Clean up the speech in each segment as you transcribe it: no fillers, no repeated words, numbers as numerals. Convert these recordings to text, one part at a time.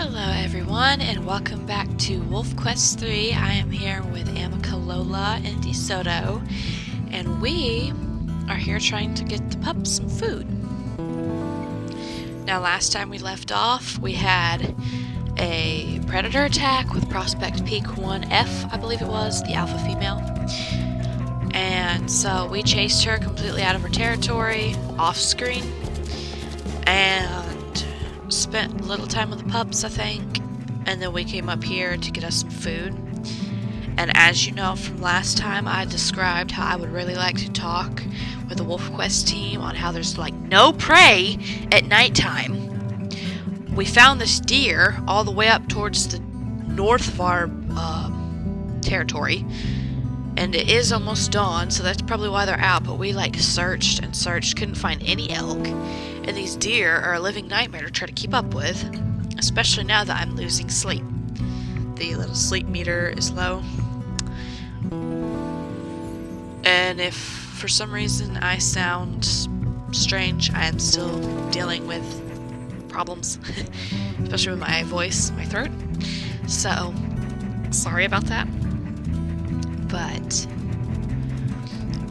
Hello everyone and welcome back to WolfQuest 3. I am here with Amicalola and DeSoto and we are here trying to get the pups some food. Now last time we left off we had a predator attack with Prospect Peak 1F, I believe it was, the alpha female. And so we chased her completely out of her territory, off screen, and spent a little time with the pups, I think, and then we came up here to get us some food. And as you know from last time, I described how I would really like to talk with the WolfQuest team on how there's like no prey at nighttime. We found this deer all the way up towards the north of our territory, and it is almost dawn, so that's probably why they're out, but we like searched and searched, couldn't find any elk. And these deer are a living nightmare to try to keep up with, especially now that I'm losing sleep. The little sleep meter is low. And if for some reason I sound strange, I am still dealing with problems, especially with my voice, my throat. So, sorry about that. But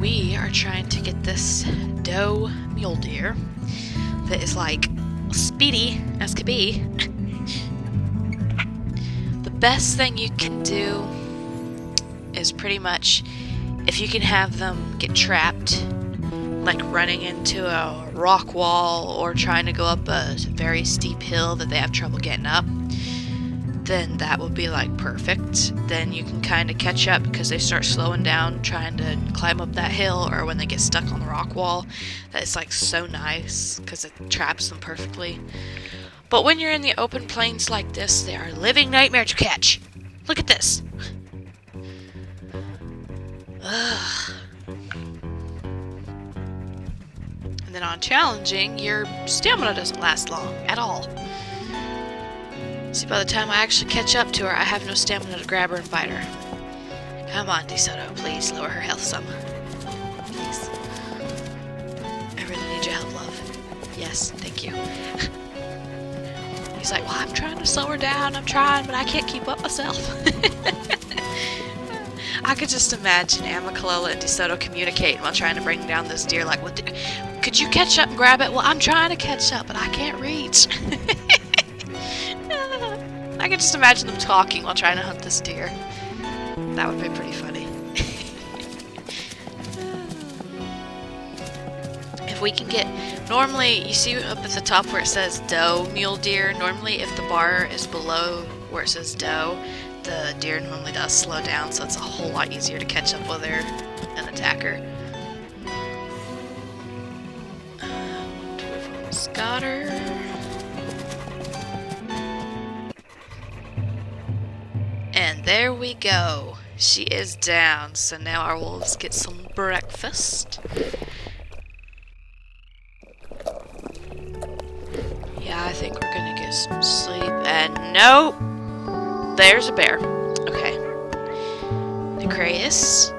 we are trying to get this doe mule deer that is like speedy as could be. The best thing you can do is pretty much if you can have them get trapped, like running into a rock wall or trying to go up a very steep hill that they have trouble getting up, then that would be like perfect. Then you can kind of catch up because they start slowing down trying to climb up that hill, or when they get stuck on the rock wall, that is like so nice because it traps them perfectly. But when you're in the open plains like this, they are a living nightmare to catch. Look at this. Ugh. And then on challenging, your stamina doesn't last long at all. See, by the time I actually catch up to her, I have no stamina to grab her and bite her. Come on, DeSoto, please lower her health some. Please. I really need your help, love. Yes, thank you. He's like, well, I'm trying to slow her down, I'm trying, but I can't keep up myself. I could just imagine Amicalola and DeSoto communicating while trying to bring down this deer, like, what? Could you catch up and grab it? Well, I'm trying to catch up, but I can't reach. I can just imagine them talking while trying to hunt this deer. That would be pretty funny. If we can get... Normally, you see up at the top where it says doe mule deer, normally if the bar is below where it says doe, the deer normally does slow down, so it's a whole lot easier to catch up with her and attack her. We've almost got her. And there we go. She is down. So now our wolves get some breakfast. Yeah, I think we're gonna get some sleep. And nope! There's a bear. Okay. Necreus,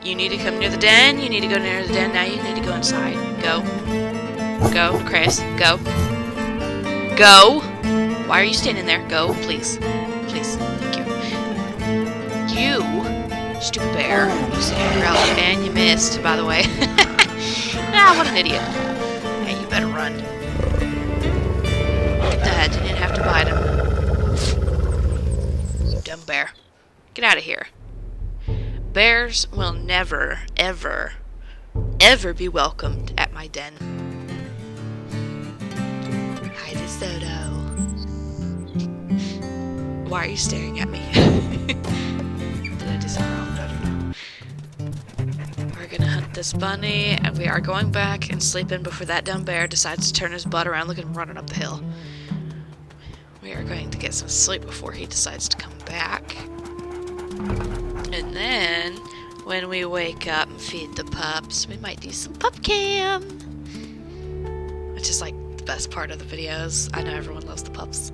you need to come near the den. You need to go near the den. Now you need to go inside. Go. Go, Necreus. Go. Go! Why are you standing there? Go, please. Please. Thank you. You, stupid bear, you said you were out, and you missed, by the way. Ah, what an idiot. Hey, you better run. Look at that, you didn't have to bite him. You dumb bear. Get out of here. Bears will never, ever, ever be welcomed at my den. Hi, DeSoto. Why are you staring at me? We're gonna hunt this bunny, and we are going back and sleeping before that dumb bear decides to turn his butt around. Look at him running up the hill. We are going to get some sleep before he decides to come back. And then, when we wake up and feed the pups, we might do some pup cam. Which is like the best part of the videos. I know everyone loves the pups.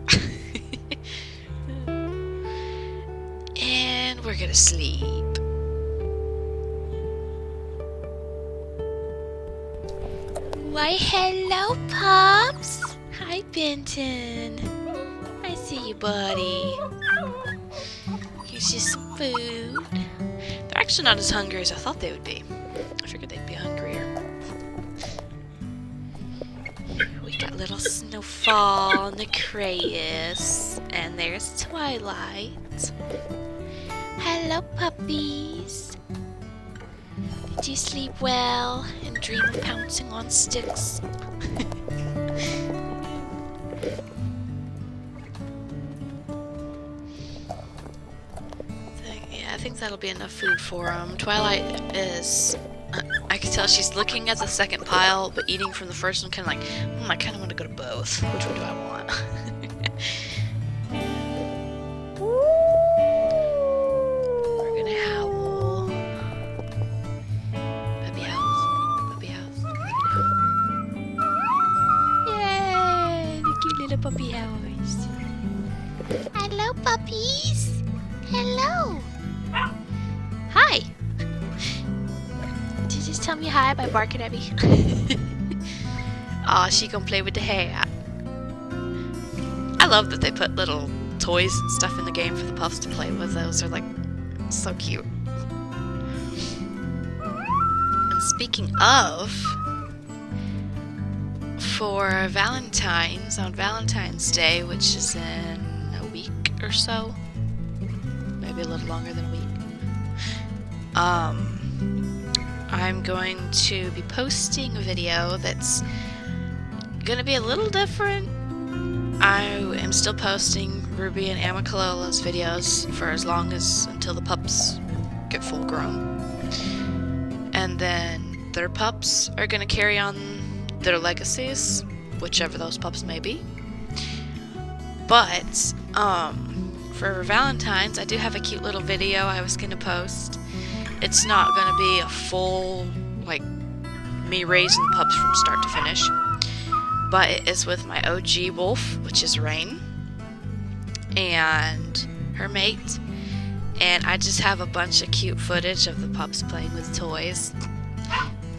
And we're gonna sleep. Why, hello, pups. Hi, Benton. I I see you, buddy. Here's just some food. They're actually not as hungry as I thought they would be. I figured they'd be hungrier. We got little Snowfall and the Crayus. And there's Twilight. Hello, puppies. Did you sleep well and dream of pouncing on sticks? I think that'll be enough food for them. Twilight is... I can tell she's looking at the second pile, but eating from the first one, kind of like, I kind of want to go to both. Which one do I want? We're gonna howl. Puppy howls. Puppy howls. Yay! The cute little puppy howls. Hello, puppies. Hello. Hi! Did you just tell me hi by barking at me? Aw, she gonna play with the hat. I love that they put little toys and stuff in the game for the pups to play with. Those are like so cute. And speaking of, for Valentine's, on Valentine's Day, which is in a week or so, maybe a little longer than a week, I'm going to be posting a video that's gonna be a little different. I am still posting Ruby and Amicalola's videos for as long as until the pups get full grown. And then their pups are gonna carry on their legacies, whichever those pups may be. But for Valentine's, I do have a cute little video I was gonna post. It's not gonna be a full, like, me raising the pups from start to finish, but it is with my OG wolf, which is Rain, and her mate, and I just have a bunch of cute footage of the pups playing with toys,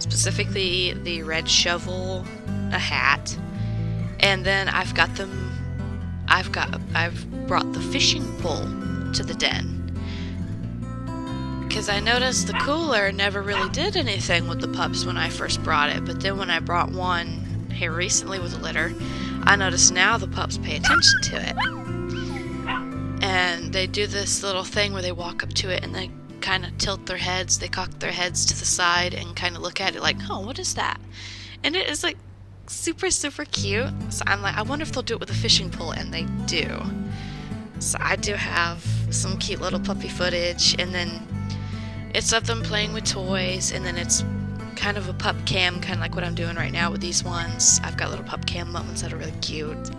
specifically the red shovel, a hat, and then I've brought the fishing pole to the den. Because I noticed the cooler never really did anything with the pups when I first brought it, but then when I brought one here recently with a litter, I noticed now the pups pay attention to it. And they do this little thing where they walk up to it and they kind of tilt their heads, they cock their heads to the side and kind of look at it like, oh, what is that? And it is like super, super cute. So I'm like, I wonder if they'll do it with a fishing pole, and they do. So I do have some cute little puppy footage, and then it's of them playing with toys, and then it's kind of a pup cam, kind of like what I'm doing right now with these ones. I've got little pup cam moments that are really cute.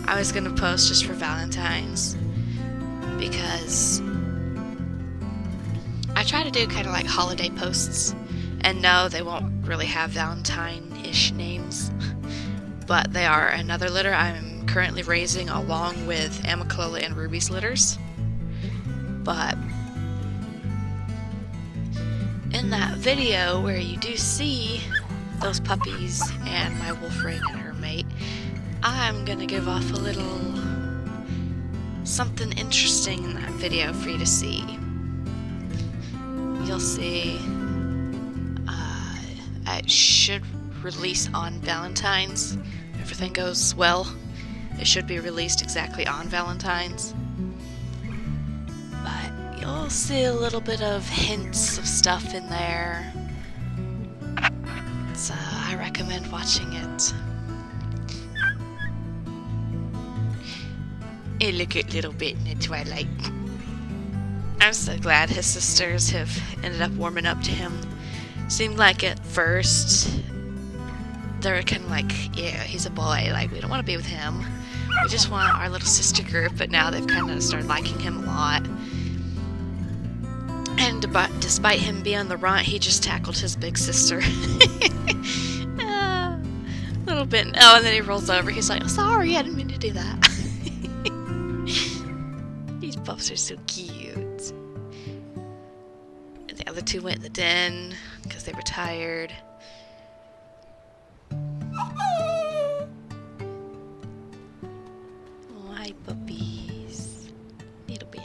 I was going to post just for Valentine's, because I try to do kind of like holiday posts, and no, they won't really have Valentine-ish names, but they are another litter I'm currently raising along with Amicalola and Ruby's litters. But in that video where you do see those puppies and my wolf Rain and her mate, I'm gonna give off a little something interesting in that video for you to see. You'll see it should release on Valentine's. If everything goes well, it should be released exactly on Valentine's. But you'll see a little bit of hints of stuff in there. So I recommend watching it. You look a little bit in the Twilight. I'm so glad his sisters have ended up warming up to him. Seemed like at first they were kind of like, yeah, he's a boy, like we don't want to be with him. We just want our little sister group, but now they've kind of started liking him a lot. And despite him being on the runt, he just tackled his big sister. A little bit. Oh, and then he rolls over. He's like, sorry, I didn't mean to do that. These pups are so cute. And the other two went in the den because they were tired. Oh, Hi, puppies. Little bit.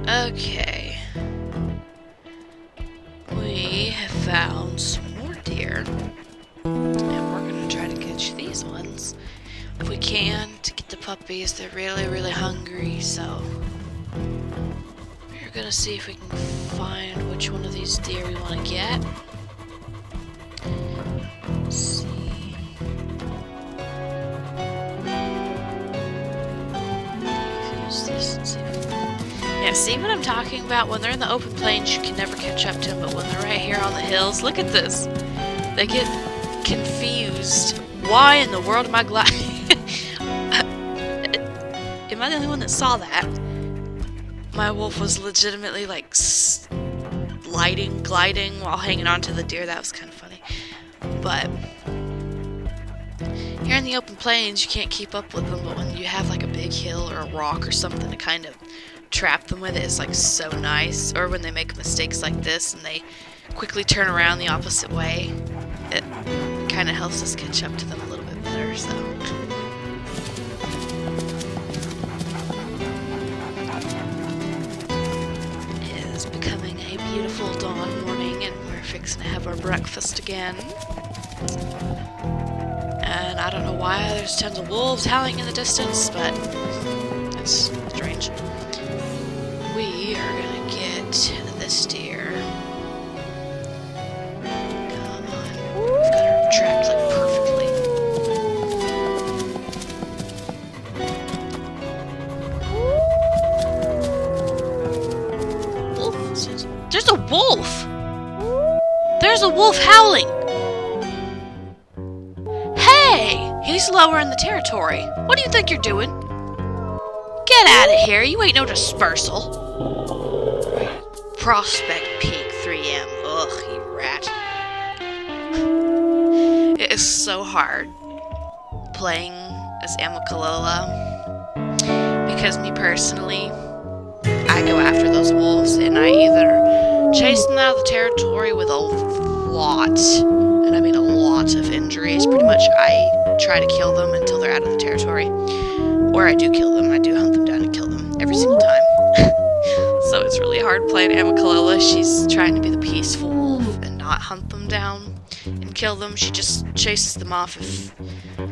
Okay. We have found some more deer. And we're gonna try to catch these ones if we can to get the puppies. They're really, really hungry, so we're gonna see if we can find which one of these deer we want to get. Let's see. Use this and see if yeah, see what I'm talking about? When they're in the open plains, you can never catch up to them, but when they're right here on the hills, look at this. They get confused. Why in the world am I gliding? Am I the only one that saw that? My wolf was legitimately like gliding while hanging on to the deer. That was kind of funny. But here in the open plains, you can't keep up with them, but when you have like a big hill or a rock or something to kind of trap them with, it's like so nice. Or when they make mistakes like this and they quickly turn around the opposite way, it kind of helps us catch up to them a little bit better. So it is becoming a beautiful dawn morning, and we're fixing to have our breakfast again. And I don't know why there's tons of wolves howling in the distance, but it's strange. We are gonna get this deer. Come on. We've got her trapped like perfectly. Wolf? There's a wolf! There's a wolf howling! Hey! He's lower in the territory. What do you think you're doing? Get out of here, you ain't no dispersal. Prospect Peak 3M. Ugh, you rat. It is so hard playing as Amicalola because me personally, I go after those wolves and I either chase them out of the territory with a lot, and I mean a lot of injuries. Pretty much I try to kill them until they're out of the territory. Or I do kill them. I do hunt them down and kill them every single time. So it's really hard playing Amicalola. She's trying to be the peaceful wolf and not hunt them down and kill them. She just chases them off if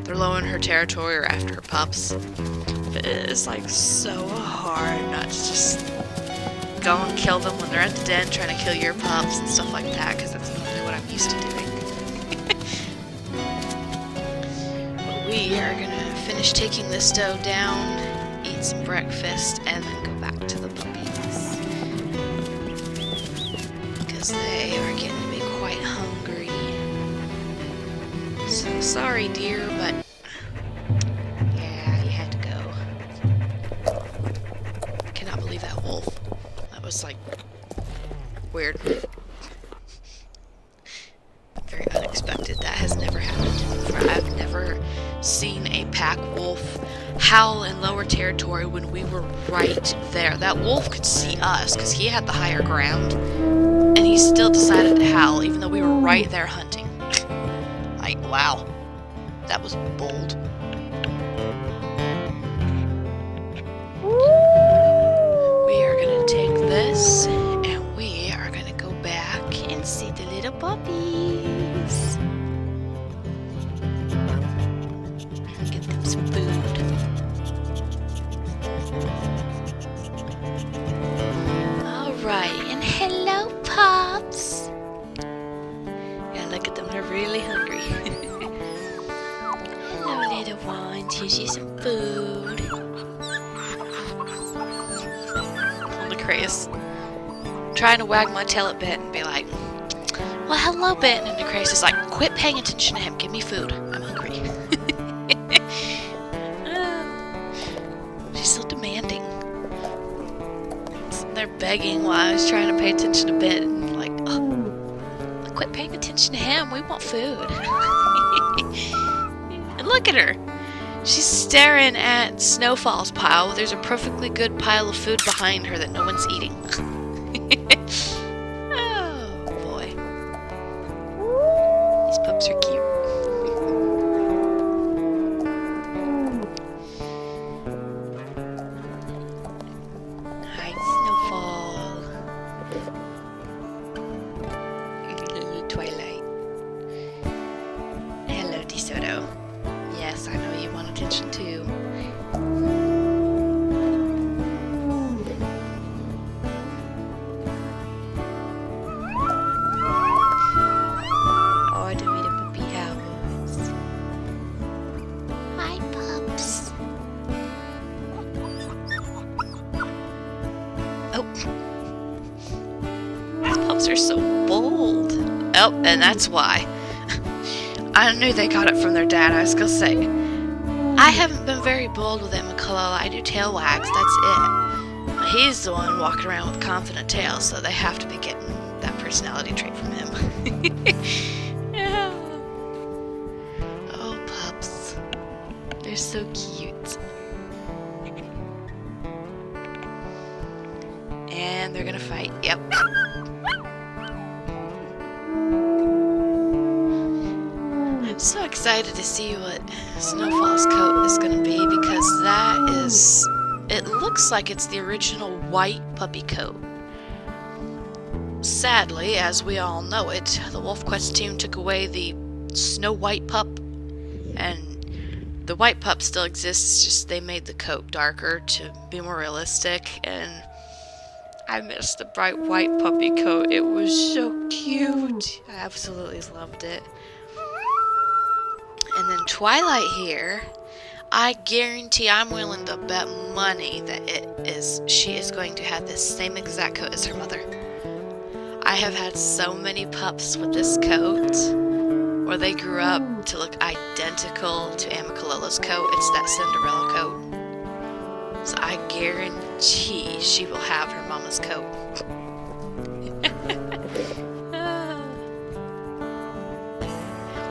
they're low in her territory or after her pups. But it is like so hard not to just go and kill them when they're at the den trying to kill your pups and stuff like that, because that's normally what I'm used to doing. But we are gonna finish taking this doe down, eat some breakfast, and then go back to the puppies. Because they are getting to be quite hungry. So sorry, dear, but yeah, you had to go. I cannot believe that wolf. That was like weird. Very unexpected. That has never happened to me before. I've never seen a pack wolf howl in lower territory when we were right there. That wolf could see us because he had the higher ground, and he still decided to howl even though we were right there hunting. Like, wow. That was bold. We are going to take this and we are going to go back and see the little puppies. Get them some food. Alright, and hello, Pups. Yeah, look at them, they're really hungry. Hello, little ones, here's you some food. On the Craze. Trying to wag my tail at Benton and be like, well, hello, Benton. And the Craze is like, quit paying attention to him, give me food. I'm hungry. She's so demanding. They're begging while I was trying to pay attention to Benton. Like, oh, quit paying attention to him, we want food. And look at her. She's staring at Snowfall's pile. There's a perfectly good pile of food behind her that no one's eating. Oh, boy. are so bold. Oh, and that's why. I knew they got it from their dad. I was gonna say, I haven't been very bold with Amicalola. I do tail wags, that's it. He's the one walking around with confident tails, so they have to be getting that personality trait from him. Yeah. Oh, pups. They're so cute. And they're gonna fight. Yep. I'm so excited to see what Snowfall's coat is gonna be, because that is... It looks like it's the original white puppy coat. Sadly, as we all know it, the WolfQuest team took away the Snow White pup, and the white pup still exists, just they made the coat darker to be more realistic, and I miss the bright white puppy coat. It was so cute. I absolutely loved it. And then Twilight here, I guarantee, I'm willing to bet money that she is going to have this same exact coat as her mother. I have had so many pups with this coat where they grew up to look identical to Amicalola's coat. It's that Cinderella coat. So I guarantee she will have her mama's coat.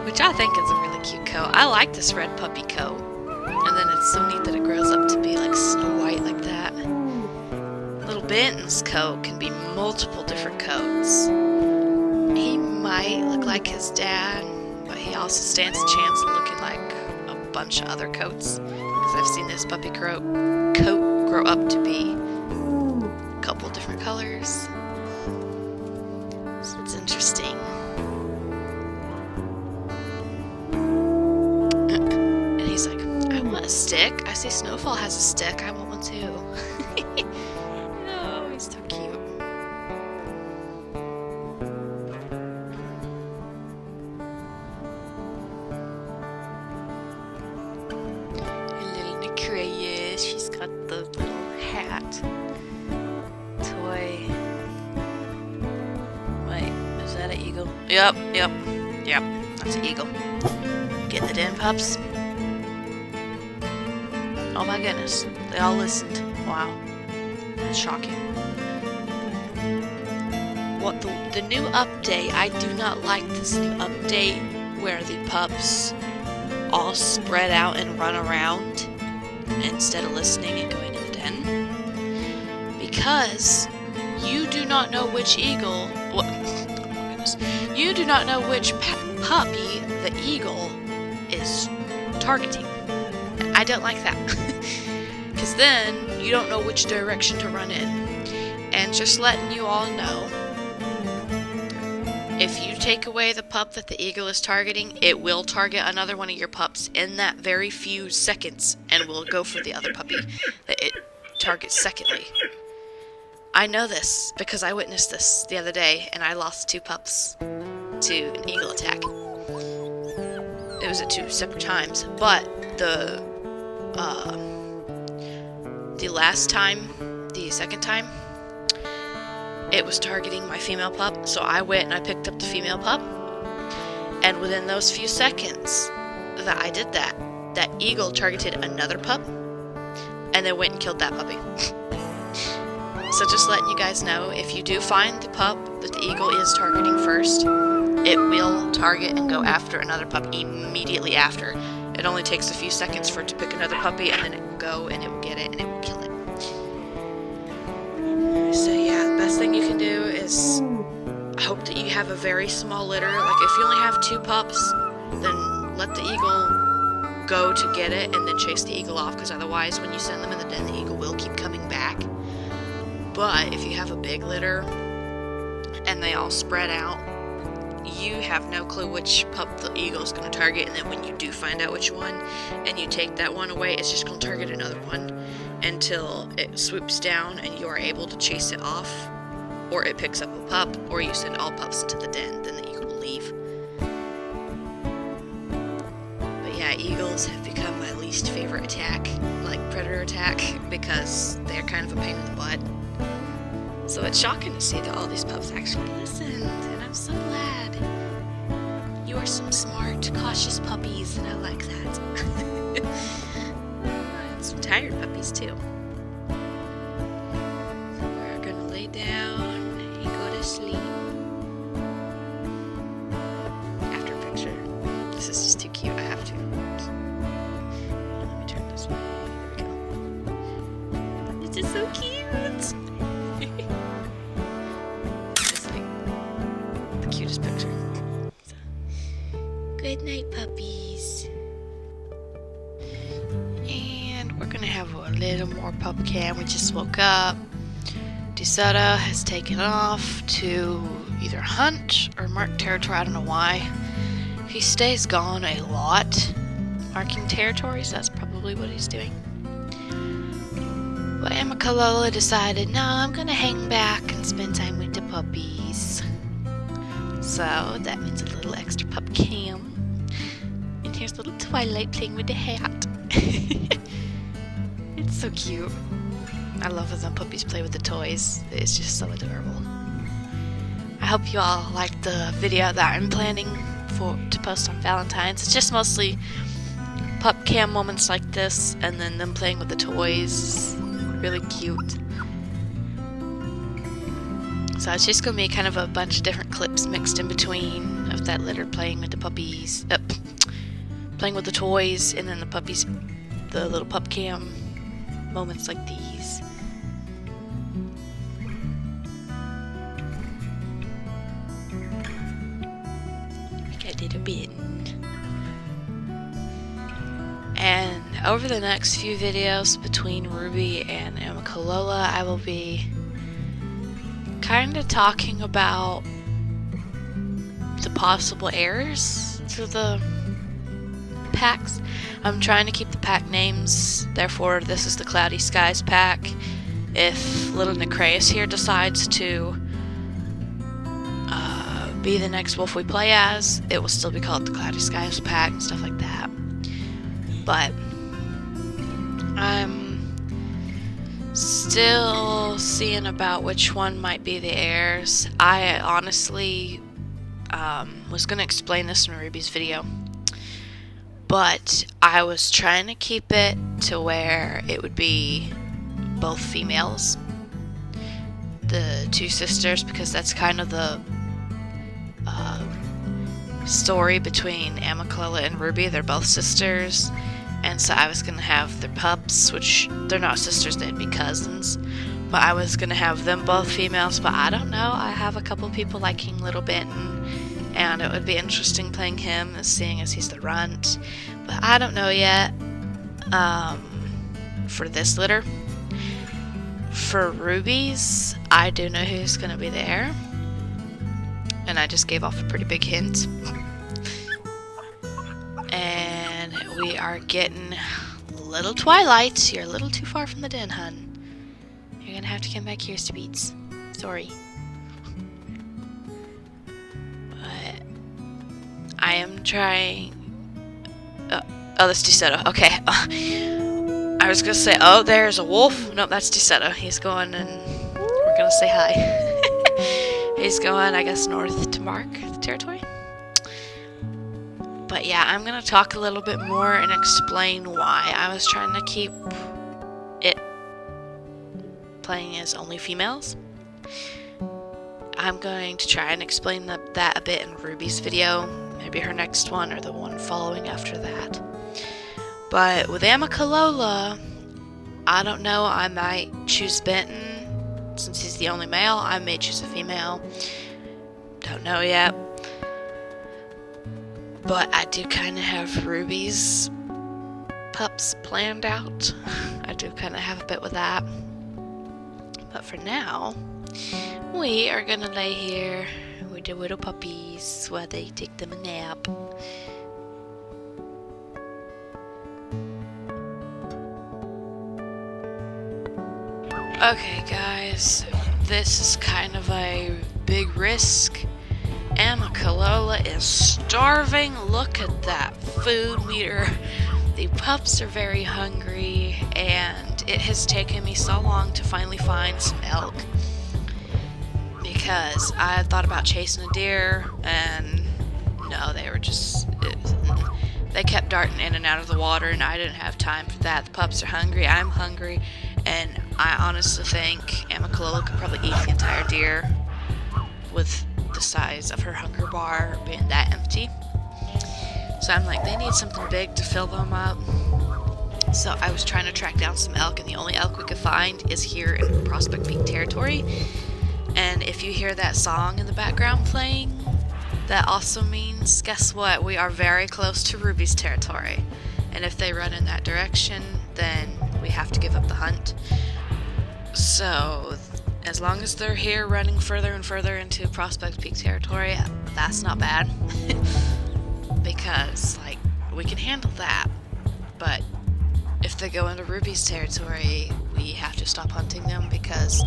Which I think is a really cute coat. I like this red puppy coat. And then it's so neat that it grows up to be like Snow White like that. Little Benton's coat can be multiple different coats. He might look like his dad, but he also stands a chance of looking like a bunch of other coats. Because I've seen this puppy coat grow up to be a couple different colors. So it's interesting. And he's like, I want a stick. I see Snowfall has a stick. I want one too. Oh, he's so cute. And little Necreus, she's got the little hat. Toy. Wait, is that an eagle? Yep. That's an eagle. Get in the den, pups. Oh my goodness, they all listened. Wow. That's shocking. What the new update, I do not like this new update where the pups all spread out and run around instead of listening and going to the den. Because you do not know which eagle... Oh my goodness. You do not know which puppy the eagle is targeting. I don't like that. Because then you don't know which direction to run in. And just letting you all know, if you take away the pup that the eagle is targeting, it will target another one of your pups in that very few seconds and will go for the other puppy that it targets secondly. I know this because I witnessed this the other day and I lost 2 pups to an eagle attack. It was at 2 separate times, but the last time, the second time, it was targeting my female pup, so I went and I picked up the female pup, and within those few seconds that I did that, that eagle targeted another pup, and then went and killed that puppy. So just letting you guys know, if you do find the pup that the eagle is targeting first, it will target and go after another pup immediately after. It only takes a few seconds for it to pick another puppy, and then it will go and it will get it and it will kill it. So yeah, the best thing you can do is hope that you have a very small litter. Like if you only have 2 pups, then let the eagle go to get it and then chase the eagle off, because otherwise when you send them in the den, the eagle will keep coming back. But if you have a big litter and they all spread out, you have no clue which pup the eagle is going to target, and then when you do find out which one and you take that one away, it's just going to target another one until it swoops down and you are able to chase it off, or it picks up a pup, or you send all pups into the den, then the eagle will leave. But yeah, eagles have become my least favorite attack, like predator attack, because they're kind of a pain in the butt. So it's shocking to see that all these pups actually listened, and I'm so glad. You are some smart, cautious puppies, and I like that. And some tired puppies too. So we're gonna lay down and go to sleep. After picture. This is just too cute, I have to. Let me turn this way. There we go. It's just so cute. It's like the cutest picture. So, good night, puppies. And we're gonna have a little more pup cam. We just woke up. DeSoto has taken off to either hunt or mark territory. I don't know why. He stays gone a lot, marking territory, so that's probably what he's doing. But Amicalola decided, no, I'm gonna hang back and spend time with the puppies. So that means a little extra pup cam. And here's little Twilight playing with the hat. It's so cute. I love when the puppies play with the toys. It's just so adorable. I hope you all liked the video that I'm planning to post on Valentine's. It's just mostly pup cam moments like this, and then them playing with the toys. Really cute. So it's just gonna be kind of a bunch of different clips mixed in between of that litter playing with the puppies, playing with the toys, and then the puppies, the little pup cam moments like these. Little bit. And over the next few videos between Ruby and Amicalola, I will be kind of talking about the possible heirs to the packs. I'm trying to keep the pack names, therefore this is the Cloudy Skies pack. If little Necreus here decides to be the next wolf we play as, it will still be called the Cloudy Skies pack and stuff like that. But I'm still seeing about which one might be the heirs. I honestly was going to explain this in Ruby's video, but I was trying to keep it to where it would be both females, the two sisters, because that's kind of the story between Amicalola and Ruby. They're both sisters, and so I was gonna have their pups, which they're not sisters, they'd be cousins, but I was gonna have them both females. But I don't know, I have a couple people liking Little Benton, and it would be interesting playing him, seeing as he's the runt, but I don't know yet. For this litter, for Ruby's, I do know who's gonna be there, and I just gave off a pretty big hint. And we are getting little Twilight. You're a little too far from the den, hun. You're gonna have to come back here, Speeds. Sorry. But I am trying. Oh, that's DeSoto. Okay. I was gonna say, oh, there's a wolf. Nope, that's DeSoto. He's going, and we're gonna say hi. He's going, I guess, north to mark the territory. But yeah, I'm going to talk a little bit more and explain why I was trying to keep it playing as only females. I'm going to try and explain that a bit in Ruby's video, maybe her next one or the one following after that. But with Amicalola, I don't know, I might choose Benton. Since he's the only male, I may choose a female. Don't know yet. But I do kind of have Ruby's pups planned out. I do kind of have a bit with that. But for now, we are going to lay here with the little puppies while they take them a nap. Okay guys, this is kind of a big risk. Amicalola is starving. Look at that food meter. The pups are very hungry, and it has taken me so long to finally find some elk. because I had thought about chasing a deer, and no, they were just... they kept darting in and out of the water, and I didn't have time for that. The pups are hungry, I'm hungry, and I honestly think Amicalola could probably eat the entire deer with the size of her hunger bar being that empty. So I'm like, they need something big to fill them up. So I was trying to track down some elk, and the only elk we could find is here in Prospect Peak territory. And if you hear that song in the background playing, that also means, guess what? We are very close to Ruby's territory. And if they run in that direction, then we have to give up the hunt. So as long as they're here running further and further into Prospect Peak territory, that's not bad. Because, like, we can handle that. But if they go into Ruby's territory, we have to stop hunting them, because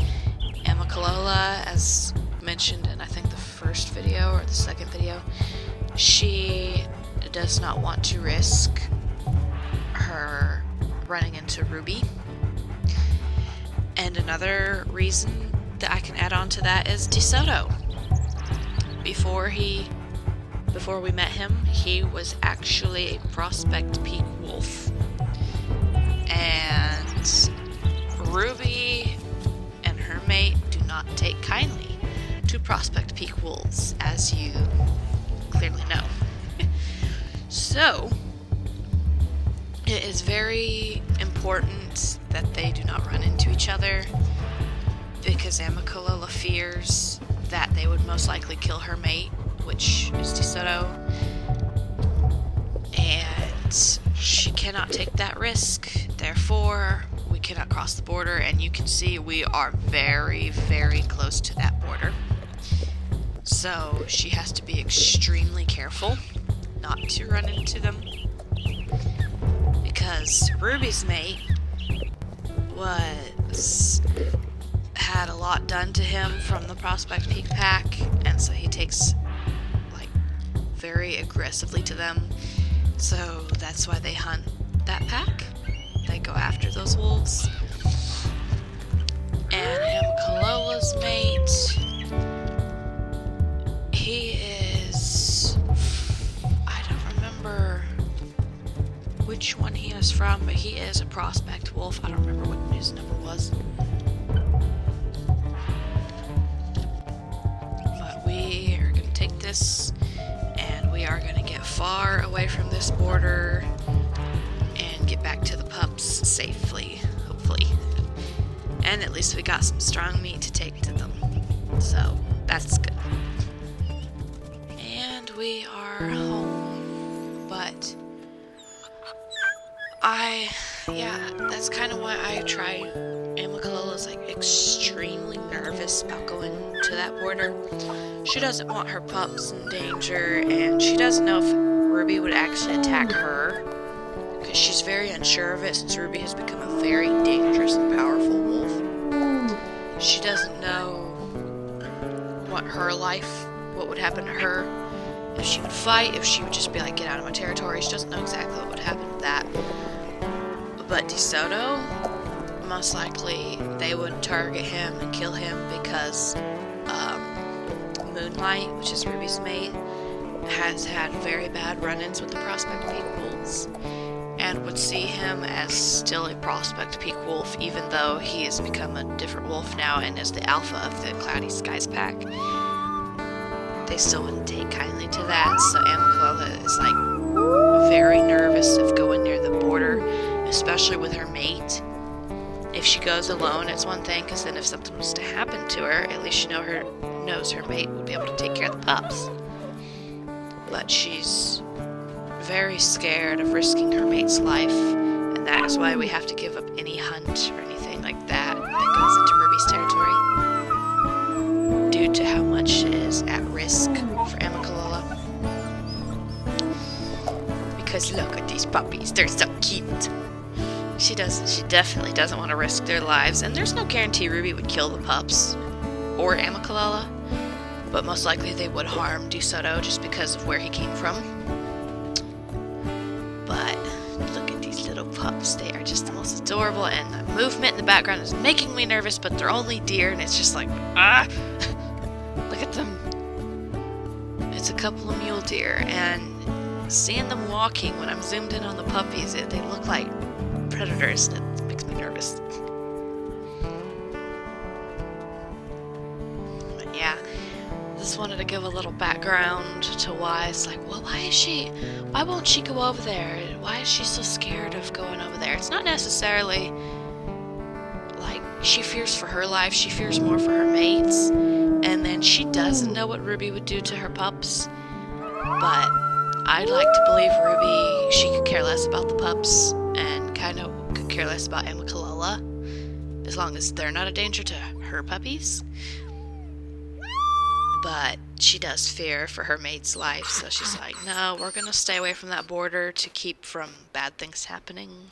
Amicalola, as mentioned in I think the first video or the second video, she does not want to risk her running into Ruby. And another reason that I can add on to that is DeSoto. Before we met him, he was actually a Prospect Peak wolf. And Ruby and her mate do not take kindly to Prospect Peak wolves, as you clearly know. So, it is very important that they do not run into each other, because Amicalola fears that they would most likely kill her mate, which is DeSoto, and she cannot take that risk. Therefore, we cannot cross the border, and you can see we are very, very close to that border. So she has to be extremely careful not to run into them, because Ruby's mate had a lot done to him from the Prospect Peak pack, and so he takes very aggressively to them. So that's why they hunt that pack. They go after those wolves. And Amicalola's mate, he is... I don't remember which one he is from, but he is a Prospect wolf. I don't remember what his number was. But we are going to take this, and we are going to get far away from this border and get back to the pups safely, hopefully. And at least we got some strong meat to take to them. So, that's good. And we are home. But that's kind of why I try. Amicalola's extremely nervous about going to that border. She doesn't want her pups in danger, and she doesn't know if Ruby would actually attack her, because she's very unsure of it, since Ruby has become a very dangerous and powerful wolf. She doesn't know what would happen to her, if she would fight, if she would just be like, get out of my territory. She doesn't know exactly what would happen to that. But DeSoto, most likely they would target him and kill him, because Moonlight, which is Ruby's mate, has had very bad run-ins with the Prospect Peak wolves, and would see him as still a Prospect Peak wolf, even though he has become a different wolf now and is the alpha of the Cloudy Skies pack. They still wouldn't take kindly to that, so Amicalola is very nervous of going near the border, especially with her mate. If she goes alone, it's one thing, because then if something was to happen to her, at least she knows her mate would be able to take care of the pups. But she's very scared of risking her mate's life, and that is why we have to give up any hunt or anything like that goes into Ruby's territory, due to how much it is at risk for Amicalola. Because look at these puppies, they're so cute. She definitely doesn't want to risk their lives, and there's no guarantee Ruby would kill the pups or Amicalola, but most likely they would harm DeSoto just because of where he came from. But look at these little pups, they are just the most adorable, and the movement in the background is making me nervous, but they're only deer, and it's just like, ah! at them. It's a couple of mule deer, and seeing them walking when I'm zoomed in on the puppies, they look like predators, and it makes me nervous. But yeah, just wanted to give a little background to why it's like, well, why won't she go over there? Why is she so scared of going over there? It's not necessarily like she fears for her life, she fears more for her mates, and then she doesn't know what Ruby would do to her pups, but I'd like to believe Ruby, she could care less about the pups and kind of could care less about Amicalola, as long as they're not a danger to her puppies. But she does fear for her mate's life, so she's like, no, we're gonna stay away from that border to keep from bad things happening.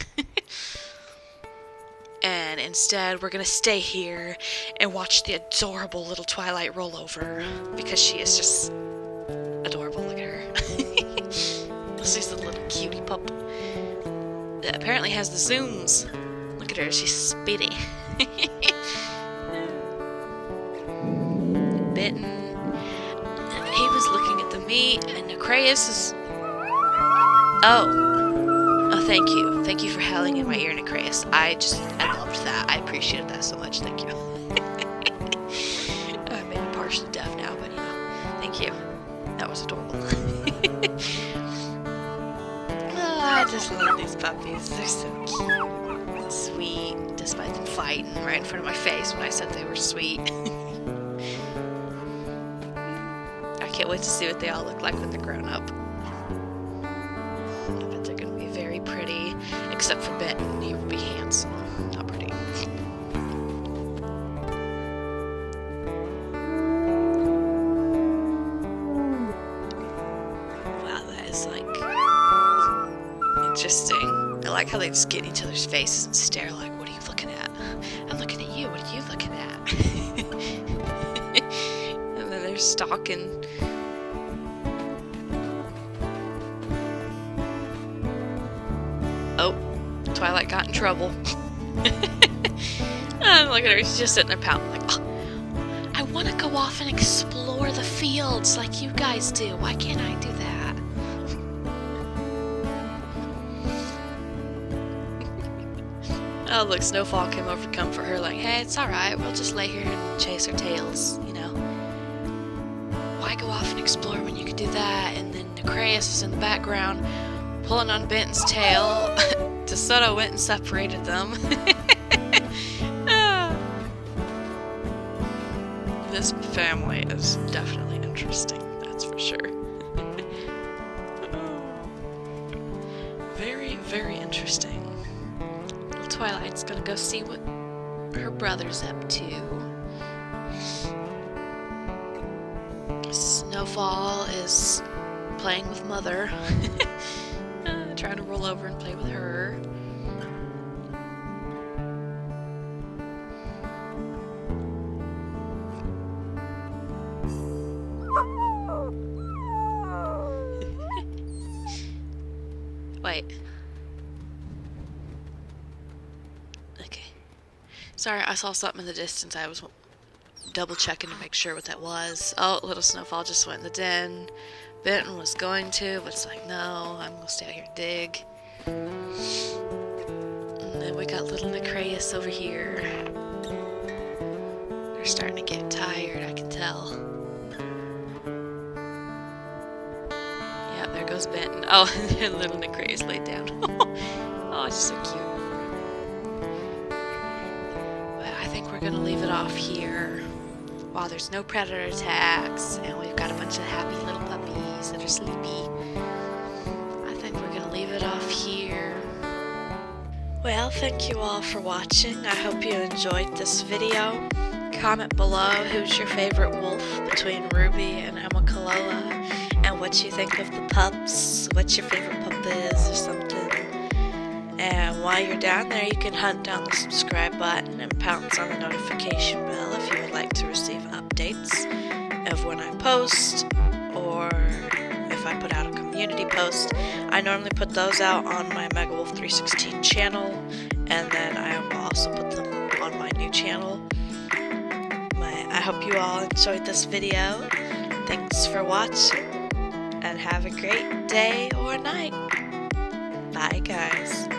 And instead, we're gonna stay here and watch the adorable little Twilight roll over, because she is just adorable. Look at her. She's a little cutie pup that apparently has the zooms. Look at her, she's speedy. Bitten. He was looking at the meat, and Necreus is... Oh, thank you. Thank you for howling in my ear, Necreus. I loved that. I appreciated that so much. Thank you. I'm maybe partially deaf now, but thank you. That was adorable. Oh, I just love these puppies. They're so cute. Sweet, despite them fighting right in front of my face when I said they were sweet. I can't wait to see what they all look like when they're grown up. I bet they're going to be very pretty, except for Benton. He would be handsome, not pretty. Wow, that is interesting. I like how they just get in each other's faces and stare like, what are you looking at? I'm looking at you, what are you looking at? And then they're stalking. Oh, Twilight got in trouble. And look at her, she's just sitting there pouting like, oh, I want to go off and explore the fields like you guys do. Why can't I do that? Oh, look, Snowfall came over to comfort her like, hey, it's alright, we'll just lay here and chase our tails, Why go off and explore when you could do that? And then Necreus is in the background pulling on Benton's tail. DeSoto went and separated them. This family is definitely interesting, that's for sure. Very, very interesting. Little Twilight's gonna go see what her brother's up to. Snowfall is playing with Mother. Trying to roll over and play with her. Wait. Okay. Sorry, I saw something in the distance. I was double checking to make sure what that was. Oh, little Snowfall just went in the den. Benton was going to, but it's like, no, I'm gonna stay out here and dig. And then we got little Necreus over here. They're starting to get tired, I can tell. Yeah, there goes Benton. Oh, and little Necreus laid down. Oh, it's so cute. But I think we're gonna leave it off here. While there's no predator attacks, and we've got a bunch of happy little puppies that are sleepy, I think we're gonna leave it off here. Well, thank you all for watching. I hope you enjoyed this video. Comment below who's your favorite wolf between Ruby and Amicalola, and what you think of the pups, what your favorite pup is or something. And while you're down there, you can hunt down the subscribe button and pounce on the notification bell if you would like to receive updates of when I post, or if I put out a community post. I normally put those out on my MegaWolf316 channel, and then I will also put them on my new channel, my I hope you all enjoyed this video. Thanks for watching, and have a great day or night. Bye, guys.